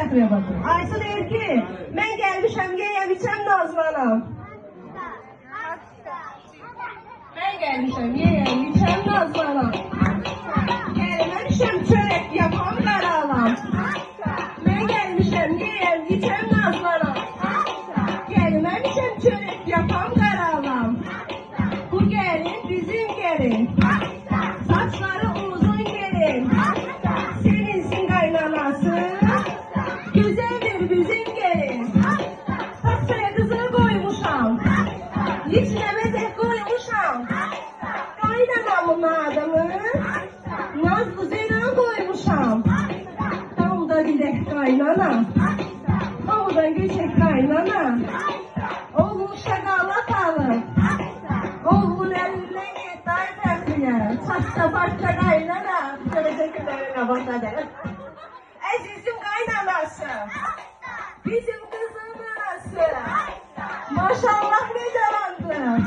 gətirib atır. Aysu deyir ki, mən gəlmişəm, yeyəm, içəm Nazlanam. Mən gəlmişəm, yeyəm, içəm Nazlanam. Gəlməmişəm, çörək yapam, qaralam. Mən gəlmişəm, yeyəm, içəm Nazlanam. Gəlməmişəm, çörək yapam, qaralam. Bu gəlin, bizim gəlin. Saçları uzun gelin. Seninsin kaynanası. Güzeldir bizim gelin. Pastaya kızıl koymuşam. İçine bezek koymuşam. Kaynanamın adını Nazlı Zeyran koymuşam. Tam da gidek kaynana. Oradan geçek kaynana. Oğlum şakala kalır. Oğlun elinden yetti ayfakıya. Çatsa başta kaynana. Teşekkürlerine başladı. Azizim kaynanası. Bizim kızın anası. Maşallah ne cavandı.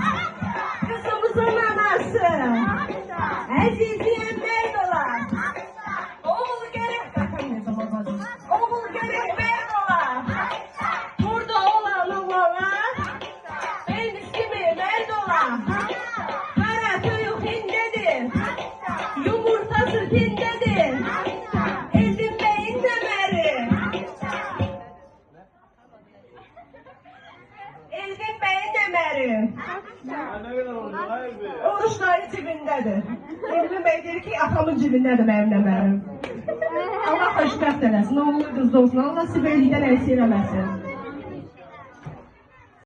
Kızımızın anası. Aziziyem merdolar. Oğul gerek bakamayacağım babacığım. Oğul gerek merdolar. Burada olan oğlanlar. Ben iskimi merdolar. Kara tüyük hindedir. Yumurtası tindedir. Elin beyin demeri. Elin beyin demeri. Oruçları cibindedir. Elin beyin dedi ki atamın cibindedir benim demerim. Allah xoşbəxt eləsin. Oğlu qızda olsun. Allah siberlikdən əks eləməsin.